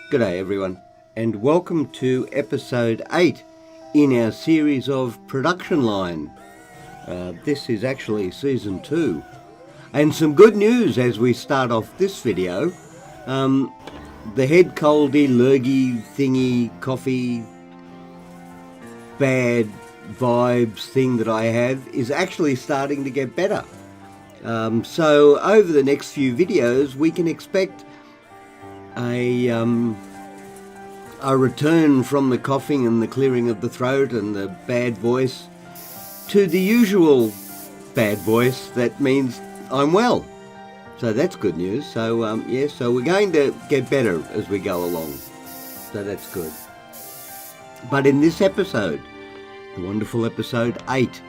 G'day everyone, and welcome to episode 8 in our series of Production Line. This is actually season 2. And some good news as we start off this video. The head coldy, lurgy, thingy, coffee, bad vibes thing that I have is actually starting to get better. So over the next few videos we can expect a return from the coughing and the clearing of the throat and the bad voice to the usual bad voice. That means I'm well. So that's good news. So so we're going to get better as we go along. So that's good. But in this episode, the wonderful episode 8,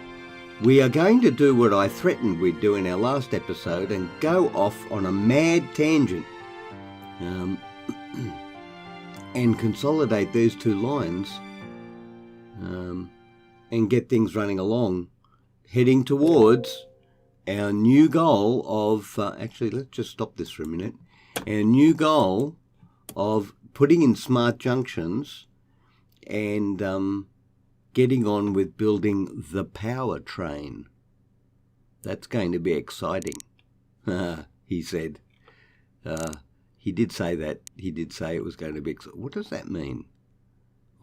we are going to do what I threatened we'd do in our last episode and go off on a mad tangent. And consolidate these two lines and get things running along, heading towards our new goal of, actually let's just stop this for a minute, our new goal of putting in smart junctions and getting on with building the power train. That's going to be exciting, he said. He did say that. He did say it was going to be... What does that mean?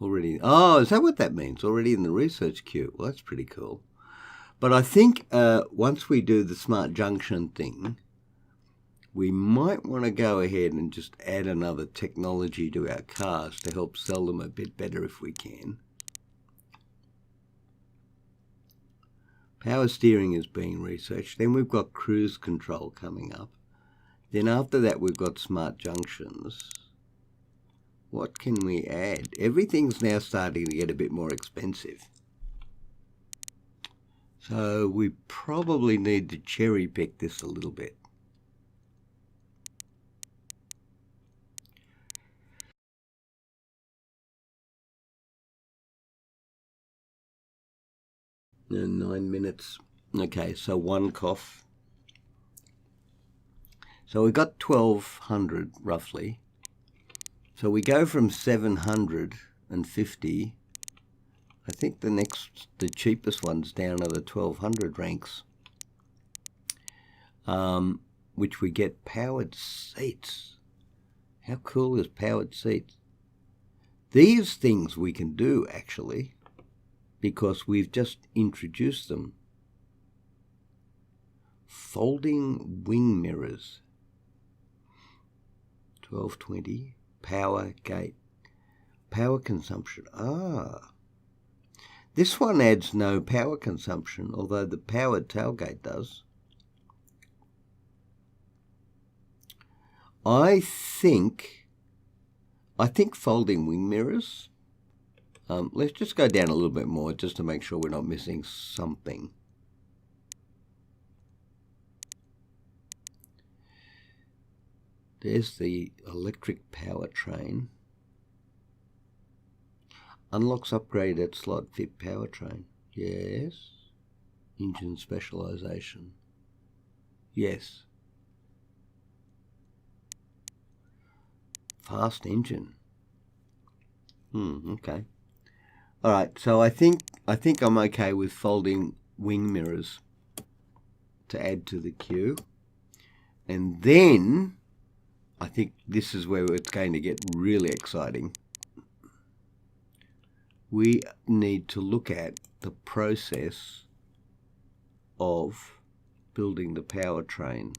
Already... Oh, is that what that means? Already in the research queue. Well, that's pretty cool. But I think once we do the smart junction thing, we might want to go ahead and just add another technology to our cars to help sell them a bit better if we can. Power steering is being researched. Then we've got cruise control coming up. Then after that, we've got smart junctions. What can we add? Everything's now starting to get a bit more expensive. So we probably need to cherry pick this a little bit. And 9 minutes. Okay, so one cough. So we got 1,200 roughly. So we go from 750. I think the cheapest one's down at the 1,200 ranks, which we get powered seats. How cool is powered seats? These things we can do actually because we've just introduced them. Folding wing mirrors. 1220, power gate, power consumption. This one adds no power consumption, although the powered tailgate does. I think folding wing mirrors. Let's just go down a little bit more just to make sure we're not missing something. There's the electric powertrain. Unlocks upgrade at slot fit powertrain. Yes. Engine specialization. Yes. Fast engine. Okay. All right. So I think I'm okay with folding wing mirrors to add to the queue, and then I think this is where it's going to get really exciting. We need to look at the process of building the powertrain.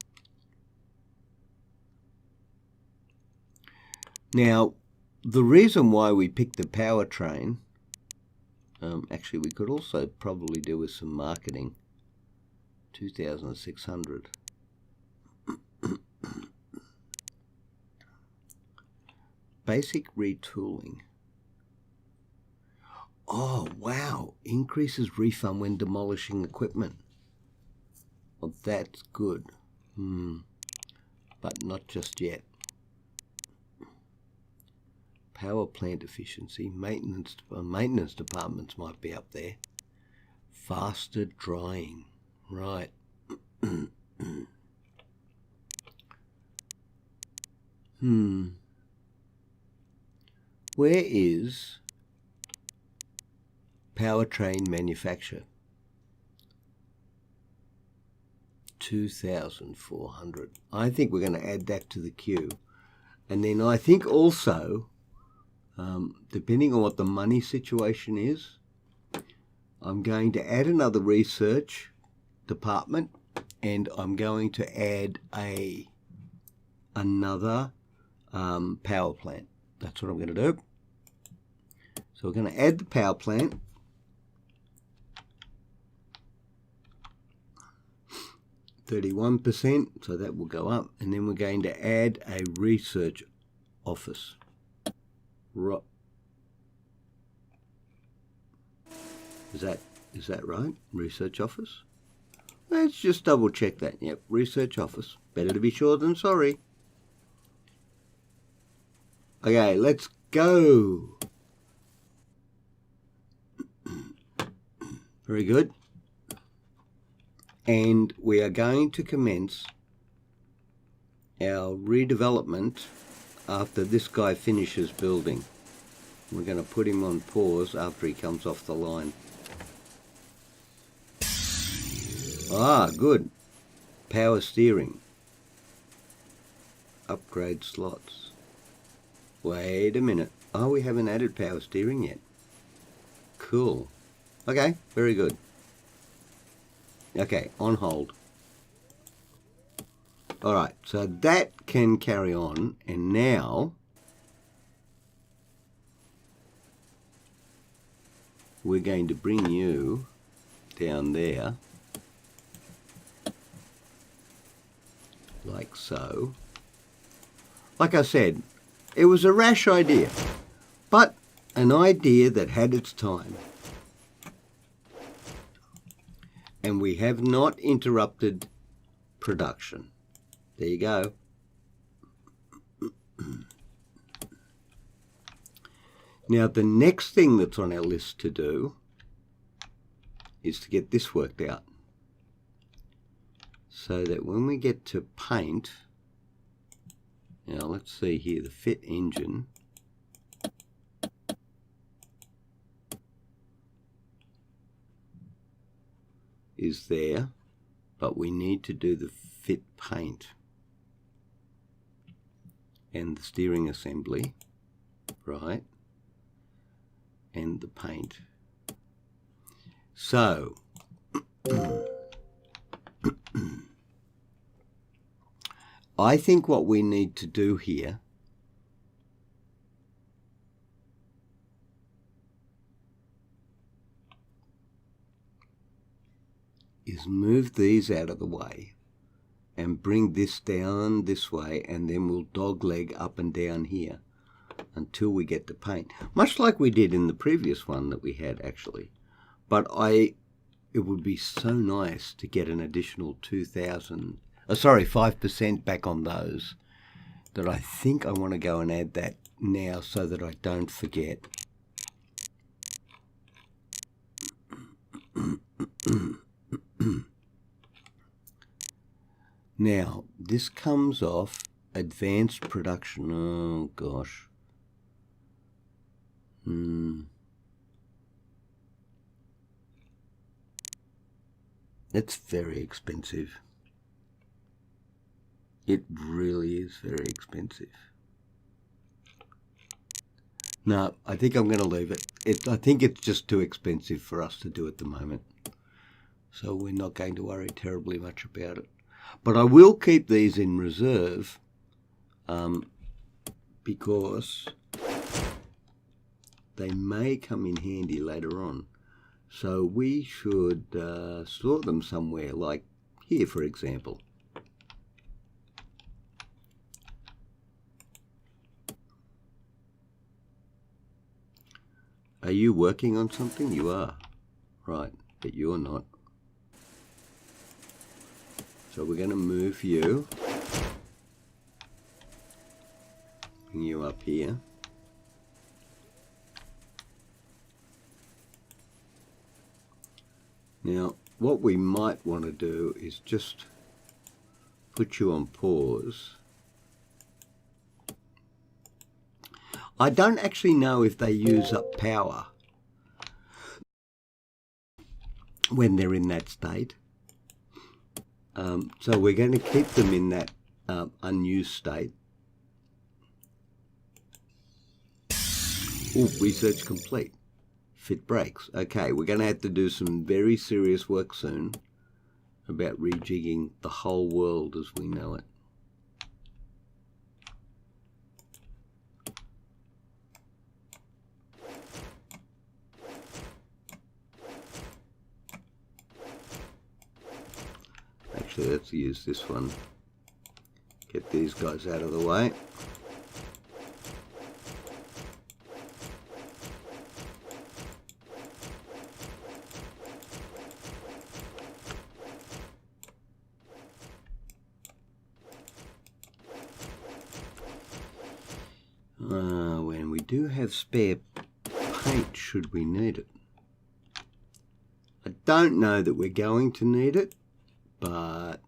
Now, the reason why we picked the powertrain, actually we could also probably do with some marketing. 2,600. Basic retooling. Oh, wow. Increases refund when demolishing equipment. Well, that's good. But not just yet. Power plant efficiency. Maintenance departments might be up there. Faster drying. Right. where is powertrain manufacture? 2,400. I think we're going to add that to the queue. And then I think also, depending on what the money situation is, I'm going to add another research department, and I'm going to add another power plant. That's what I'm going to do. So we're going to add the power plant. %, so that will go up, and then we're going to add a research office. Right. Is that right? Research office? Let's just double check that. Yep, research office. Better to be sure than sorry. Okay, let's go. Very good. And we are going to commence our redevelopment after this guy finishes building. We're going to put him on pause after he comes off the line. Ah, good. Power steering. Upgrade slots. Wait a minute. Oh, we haven't added power steering yet. Cool. Okay, very good. Okay, on hold. Alright, so that can carry on, and now we're going to bring you down there, like so. Like I said, it was a rash idea, but an idea that had its time. And we have not interrupted production. There you go. Now the next thing that's on our list to do is to get this worked out, so that when we get to paint, now let's see here, the fit engine is there, but we need to do the fit paint and the steering assembly, right, and the paint. So I think what we need to do here is move these out of the way and bring this down this way, and then we'll dogleg up and down here until we get to paint, much like we did in the previous one that we had actually. But it would be so nice to get an additional 5% back on those, that I think I want to go and add that now so that I don't forget. Now, this comes off advanced production. Oh, gosh. It's very expensive. It really is very expensive. No, I think I'm going to leave it. I think it's just too expensive for us to do at the moment. So we're not going to worry terribly much about it. But I will keep these in reserve because they may come in handy later on. So we should store them somewhere, like here, for example. Are you working on something? You are. Right, but you're not. So we're going to move you. Bring you up here. Now, what we might want to do is just put you on pause. I don't actually know if they use up power when they're in that state. So we're going to keep them in that unused state. Ooh, research complete. Fit breaks. Okay, we're going to have to do some very serious work soon about rejigging the whole world as we know it. Actually, let's use this one. Get these guys out of the way. When we do have spare paint, should we need it? I don't know that we're going to need it, but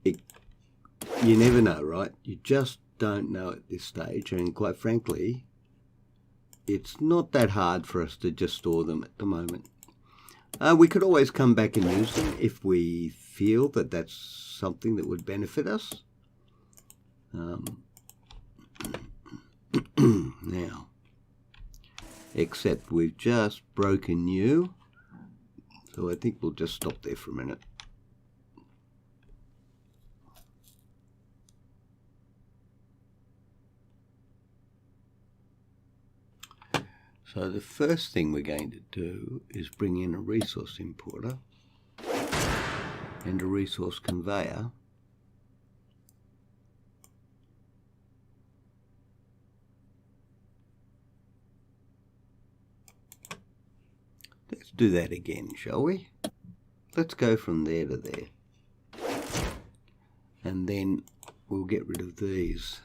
you never know, right? You just don't know at this stage, and quite frankly, it's not that hard for us to just store them at the moment. We could always come back and use them if we feel that that's something that would benefit us. Now, except we've just broken you, so I think we'll just stop there for a minute. So the first thing we're going to do is bring in a resource importer and a resource conveyor. Let's do that again, shall we? Let's go from there to there. And then we'll get rid of these.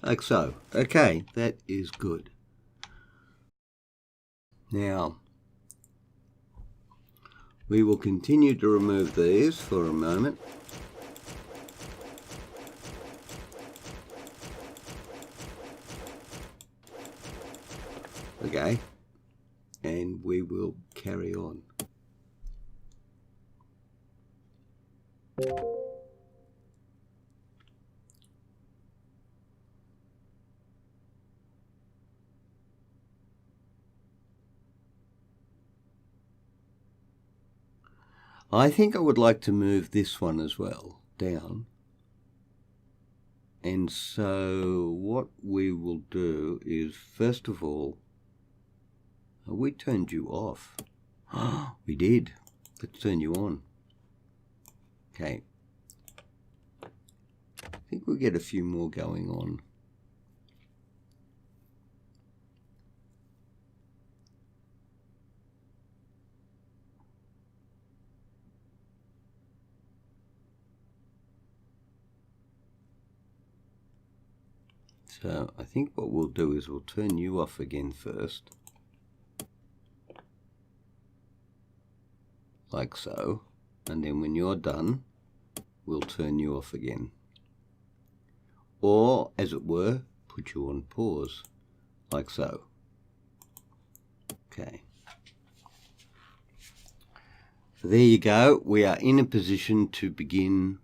Like so. Okay, that is good. Now, we will continue to remove these for a moment. Okay, and we will carry on. I think I would like to move this one as well down. And so what we will do is, first of all, we turned you off. We did. Let's turn you on. Okay. I think we'll get a few more going on. So I think what we'll do is we'll turn you off again first. Like so. And then when you're done, we'll turn you off again. Or, as it were, put you on pause. Like so. Okay. So there you go. We are in a position to begin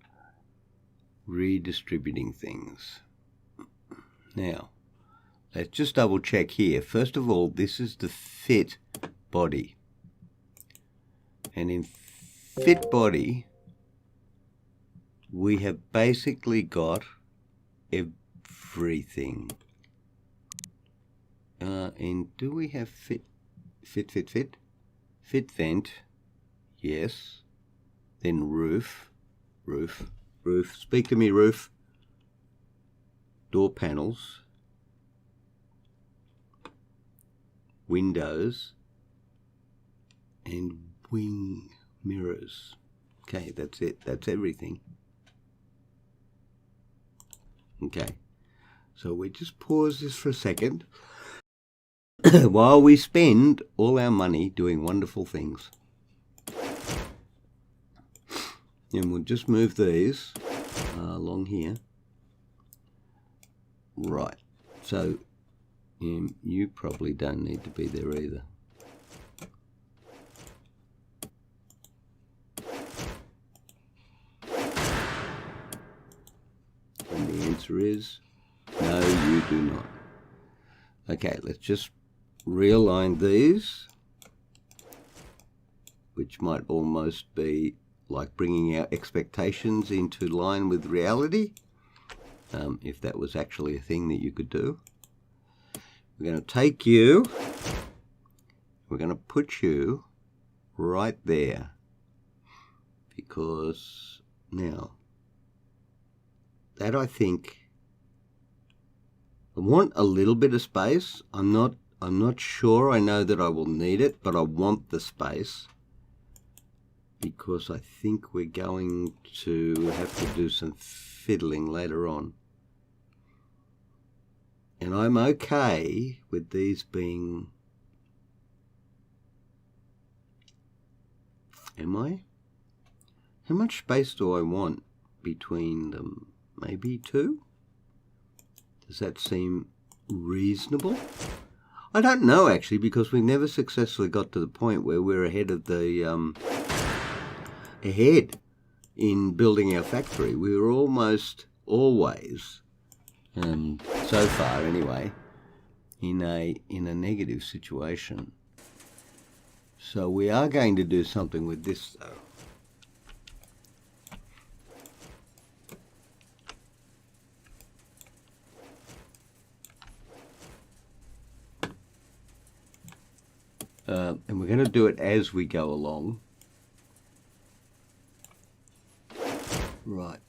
redistributing things. Now, let's just double check here. First of all, this is the fit body. And in fit body, we have basically got everything. And do we have fit vent? Yes. Then roof. Speak to me, roof. Door panels, windows, and wing mirrors. Okay, that's it. That's everything. Okay, so we just pause this for a second while we spend all our money doing wonderful things. And we'll just move these along here. Right, so you probably don't need to be there either. And the answer is no, you do not. Okay, let's just realign these, which might almost be like bringing our expectations into line with reality, if that was actually a thing that you could do. We're going to take you, we're going to put you right there, because now that I think I want a little bit of space. I'm not sure I know that I will need it, but I want the space because I think we're going to have to do some fiddling later on. And I'm okay with these being... Am I? How much space do I want between them? Maybe 2? Does that seem reasonable? I don't know, actually, because we never successfully got to the point where we're ahead of the... ahead in building our factory. We were almost always... so far anyway, in a negative situation. So we are going to do something with this though. And we're going to do it as we go along. Right.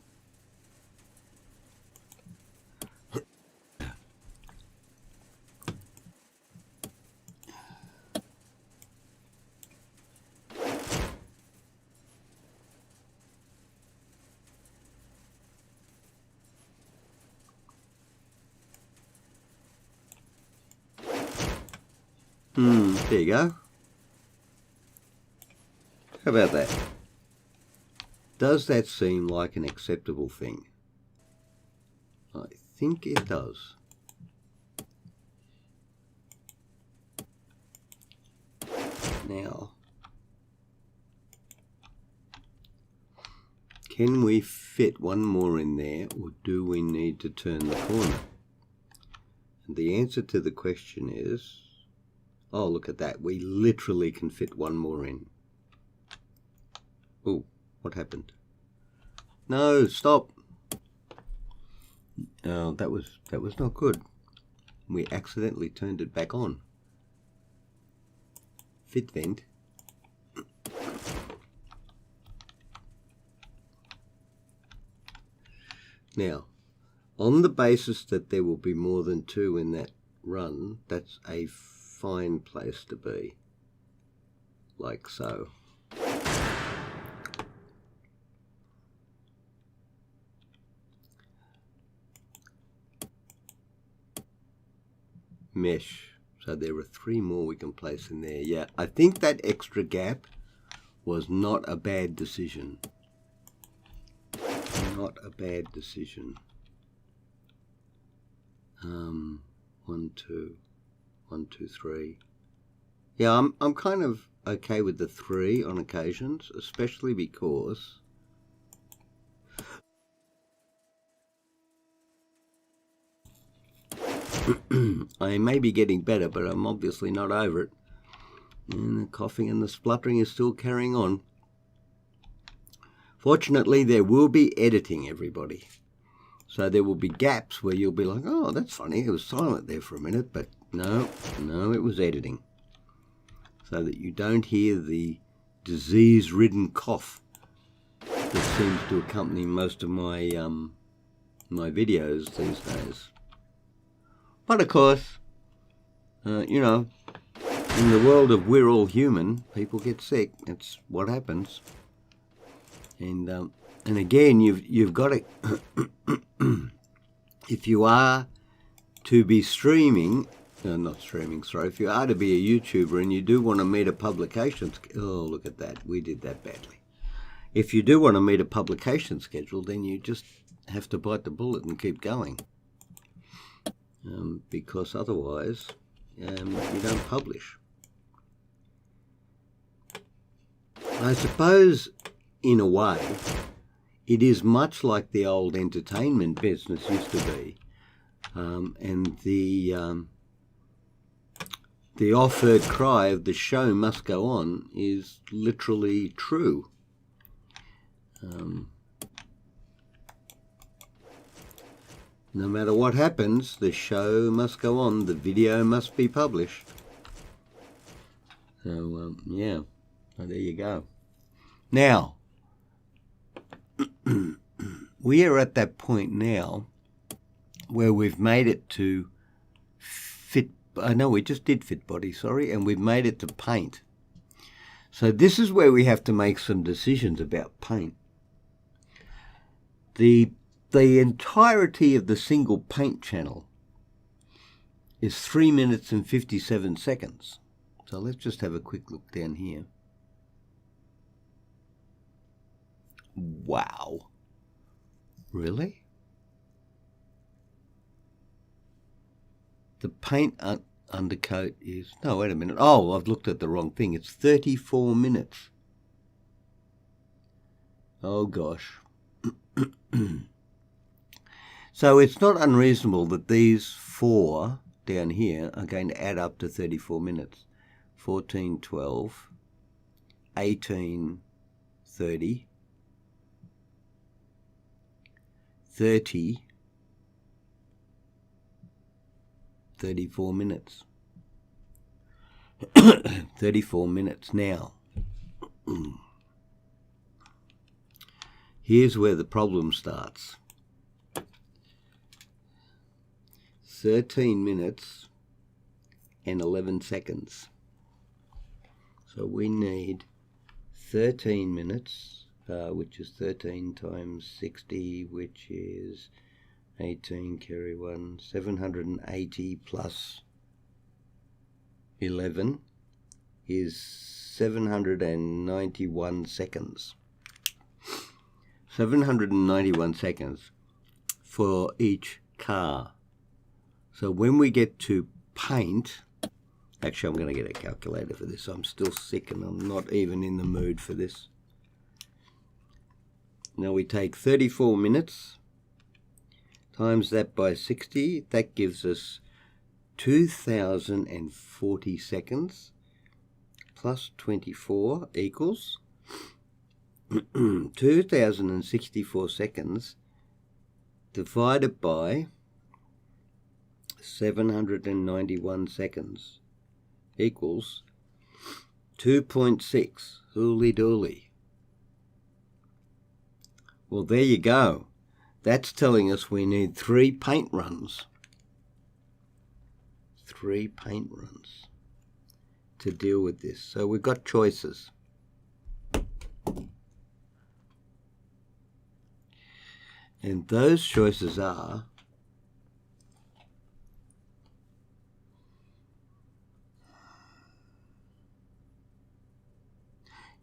There you go. How about that? Does that seem like an acceptable thing? I think it does. Now, can we fit one more in there, or do we need to turn the corner? And the answer to the question is, oh, look at that. We literally can fit one more in. Oh, what happened? No, stop. Oh, that was not good. We accidentally turned it back on. Fit vent. Now, on the basis that there will be more than 2 in that run, that's a fine place to be. Like so. Mesh. So there are 3 more we can place in there. Yeah, I think that extra gap was not a bad decision. Not a bad decision. 1, 2, 1, 2, 3. Yeah, I'm kind of okay with the 3 on occasions, especially because I may be getting better, but I'm obviously not over it. And the coughing and the spluttering is still carrying on. Fortunately, there will be editing, everybody. So there will be gaps where you'll be like, oh, that's funny. It was silent there for a minute, but no, it was editing. So that you don't hear the disease-ridden cough that seems to accompany most of my my videos these days. But of course, you know, in the world of we're all human, people get sick. It's what happens. And again, you've got to, if you are to be streaming, not streaming, sorry, if you are to be a YouTuber and you do want to meet a publication, oh, look at that, we did that badly. If you do want to meet a publication schedule, then you just have to bite the bullet and keep going, because otherwise you don't publish. I suppose, in a way, it is much like the old entertainment business used to be, and the oft-heard cry of the show must go on is literally true. No matter what happens, the show must go on, the video must be published. So, yeah, so there you go. Now, we are at that point now where we've made it to we just did fit body, sorry, and we've made it to paint. So this is where we have to make some decisions about paint. The entirety of the single paint channel is 3 minutes and 57 seconds. So let's just have a quick look down here. Wow. Really? The paint undercoat is... No, wait a minute. Oh, I've looked at the wrong thing. It's 34 minutes. Oh, gosh. So it's not unreasonable that these four down here are going to add up to 34 minutes. 14, 12, 18, 30, 30, 34 minutes. 34 minutes now. Here's where the problem starts. 13 minutes and 11 seconds. So we need 13 minutes, which is 13 times 60, which is 18, carry 1, 780 plus 11 is 791 seconds. 791 seconds for each car. So when we get to paint, actually I'm going to get a calculator for this. I'm still sick and I'm not even in the mood for this. Now we take 34 minutes, times that by 60, that gives us 2,040 seconds plus 24 equals 2,064 seconds divided by 791 seconds equals 2.6. Hooly dooly. Well, there you go. That's telling us we need 3 paint runs. 3 paint runs to deal with this. So we've got choices. And those choices are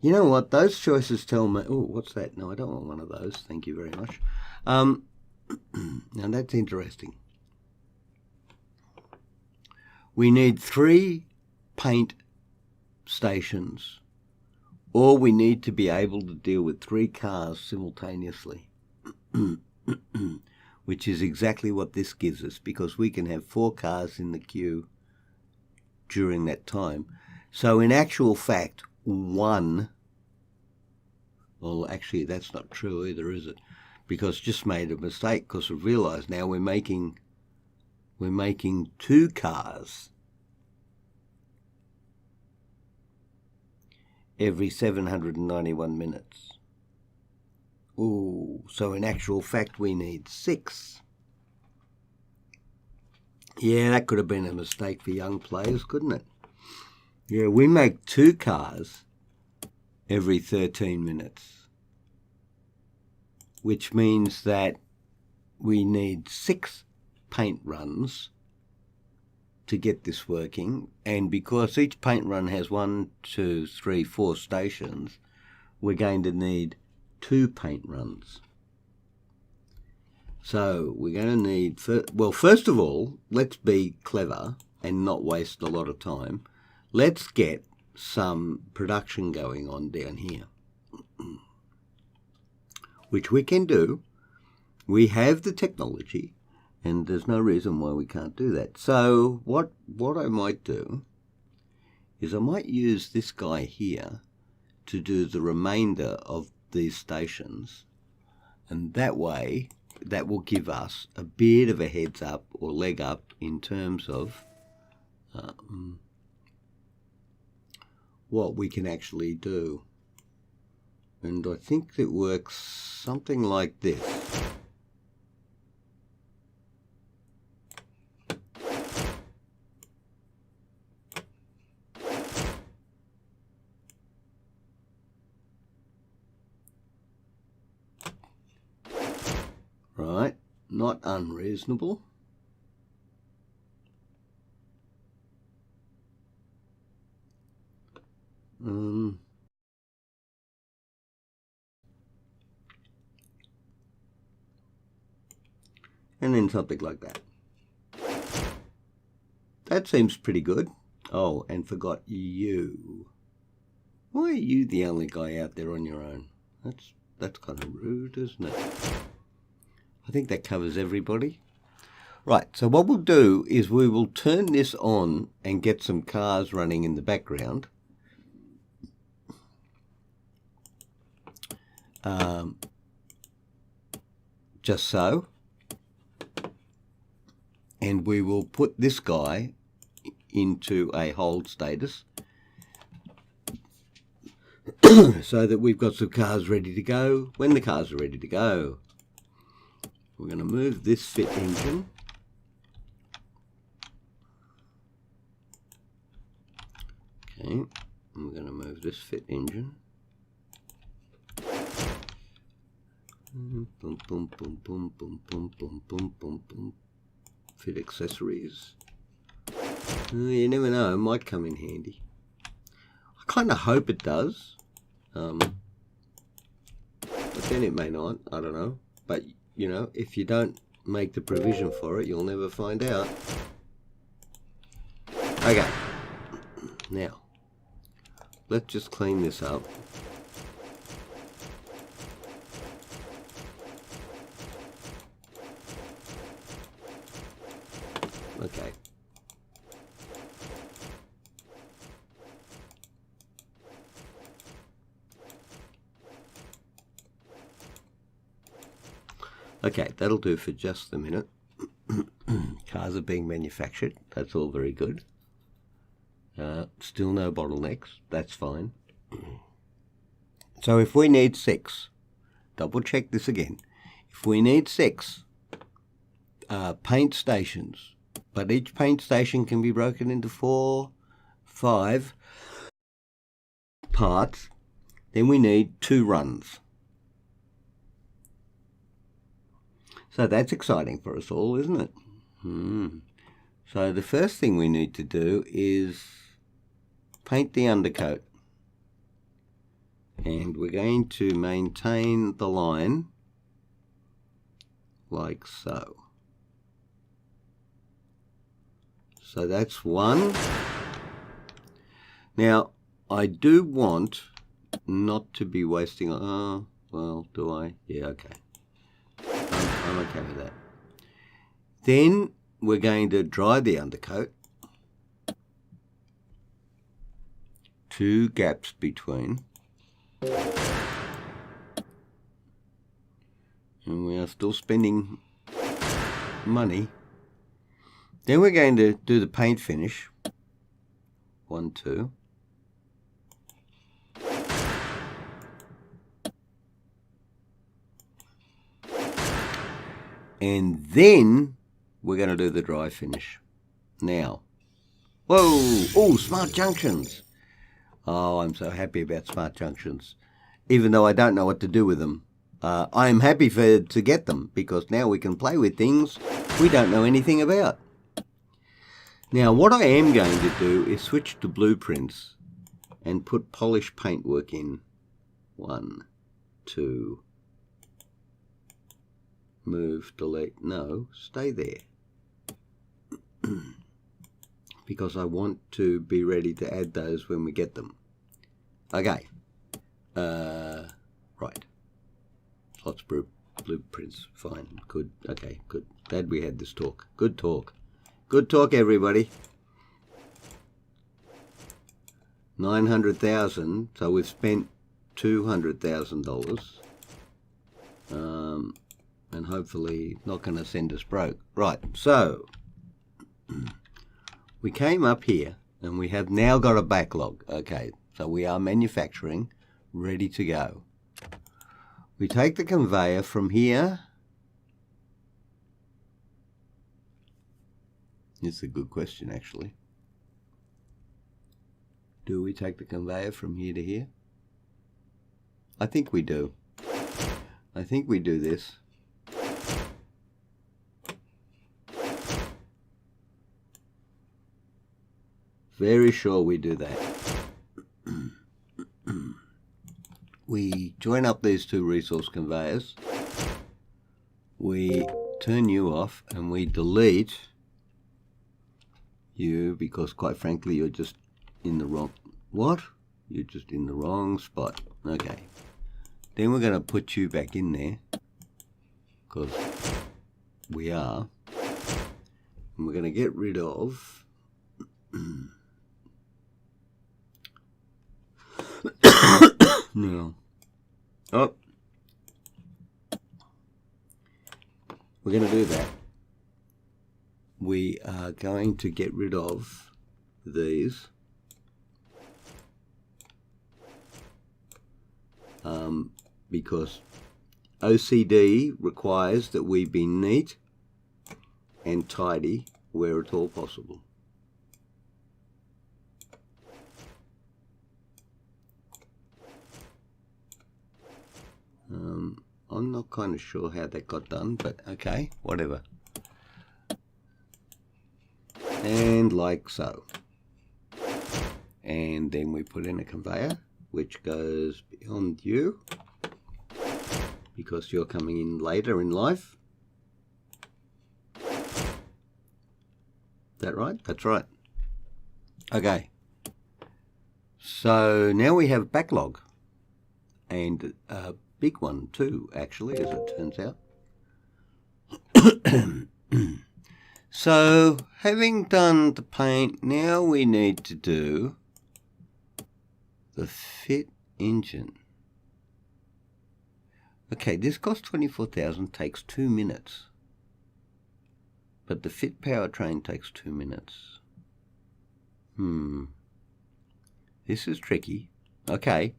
you know what? Those choices tell me... Oh, what's that? No, I don't want one of those. Thank you very much. Now, that's interesting. We need 3 paint stations, or we need to be able to deal with 3 cars simultaneously, which is exactly what this gives us, because we can have 4 cars in the queue during that time. So in actual fact, well, actually that's not true either, is it? Because just made a mistake, because we've realised now we're making 2 cars every 791 minutes. Ooh, so in actual fact we need 6. Yeah, that could have been a mistake for young players, couldn't it? Yeah, we make 2 cars every 13 minutes. which means that we need 6 paint runs to get this working, and because each paint run has 1, 2, 3, 4 stations, we're going to need 2 paint runs. So we're going to need, well, first of all, let's be clever and not waste a lot of time. Let's get some production going on down here, which we can do. We have the technology, and there's no reason why we can't do that. So what I might do is I might use this guy here to do the remainder of these stations, and that way that will give us a bit of a heads up or leg up in terms of what we can actually do. And I think it works something like this. Right, not unreasonable. And then something like that. That seems pretty good. Oh, and forgot you. Why are you the only guy out there on your own? That's kind of rude, isn't it? I think that covers everybody. Right, so what we'll do is we will turn this on and get some cars running in the background. Just so. And we will put this guy into a hold status so that we've got some cars ready to go when the cars are ready to go. We're going to move this fit engine. Okay, and we're going to move this fit engine. Boom, boom, boom, boom, boom, boom, boom, boom, boom, boom. Fit accessories. You never know, it might come in handy. I kind of hope it does. But then it may not, I don't know. But, you know, if you don't make the provision for it, you'll never find out. Okay. Now, let's just clean this up. Okay. Okay, that'll do for just a minute. Cars are being manufactured. That's all very good. Still no bottlenecks. That's fine. So if we need 6, double check this again. If we need 6 paint stations, but each paint station can be broken into 4, 5 parts, then we need 2 runs. So that's exciting for us all, isn't it? So the first thing we need to do is paint the undercoat. And we're going to maintain the line like so. So that's 1. Now, I do want not to be wasting... Oh, well, do I? Yeah, okay. I'm okay with that. Then we're going to dry the undercoat. 2 gaps between. And we are still spending money. Then we're going to do the paint finish. 1, 2. And then we're going to do the dry finish. Now. Whoa! Oh, smart junctions. Oh, I'm so happy about smart junctions. Even though I don't know what to do with them. I'm happy to get them, because now we can play with things we don't know anything about. Now, what I am going to do is switch to blueprints and put polished paintwork in. 1, 2, move, delete, no, stay there. Because I want to be ready to add those when we get them. Okay. Right. Lots of blueprints. Fine. Good. Okay, good. Glad we had this talk. Good talk. Good talk, everybody. 900,000. So we've spent $200,000. And hopefully not going to send us broke. Right. So we came up here and we have now got a backlog. Okay. So we are manufacturing, ready to go. We take the conveyor from here. It's a good question, actually. Do we take the conveyor from here to here? I think we do. I think we do this. Very sure we do that. We join up these two resource conveyors. We turn you off and we delete you, because quite frankly you're just in the wrong... What? You're just in the wrong spot. Okay. Then we're going to put you back in there, because we are. And we're going to get rid of... No. Oh. We're going to do that. We are going to get rid of these. Because OCD requires that we be neat and tidy where at all possible. I'm not kind of sure how that got done, but okay, whatever. And like so. And then we put in a conveyor which goes beyond you, because you're coming in later in life. Is that right? That's right. Okay. So now we have backlog. And big one too, actually, as it turns out. So, having done the paint, now we need to do the fit engine. Okay, this costs 24,000, takes 2 minutes. But the fit powertrain takes 2 minutes. This is tricky. Okay.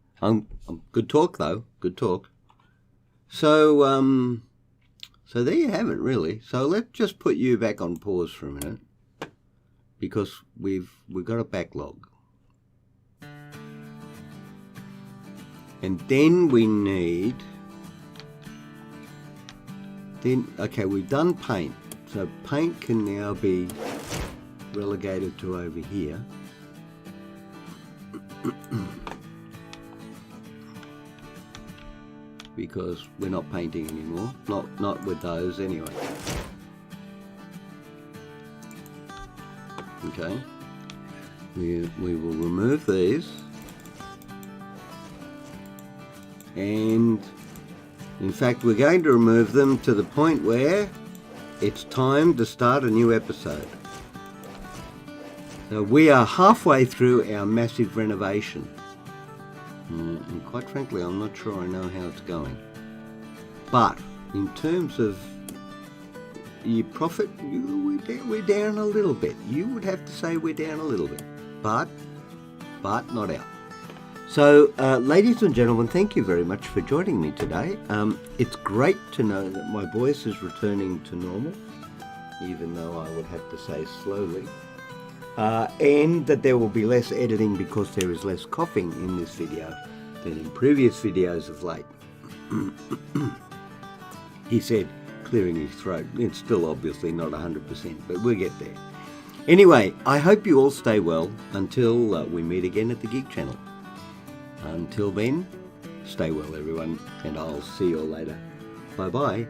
Good talk, though. Good talk. So, so there you have it, really. So let's just put you back on pause for a minute, because we've got a backlog, and then we need. Okay, we've done paint, so paint can now be relegated to over here. Because we're not painting anymore, not with those anyway. Okay, we will remove these, and in fact we're going to remove them to the point where it's time to start a new episode. So we are halfway through our massive renovation. And quite frankly, I'm not sure I know how it's going. But in terms of your profit, we're down a little bit. You would have to say we're down a little bit, but not out. So, ladies and gentlemen, thank you very much for joining me today. It's great to know that my voice is returning to normal, even though I would have to say slowly. And that there will be less editing because there is less coughing in this video than in previous videos of late. he said, clearing his throat. It's still obviously not 100%, but we'll get there. Anyway, I hope you all stay well until we meet again at the Geek Channel. Until then, stay well everyone, and I'll see you all later. Bye-bye.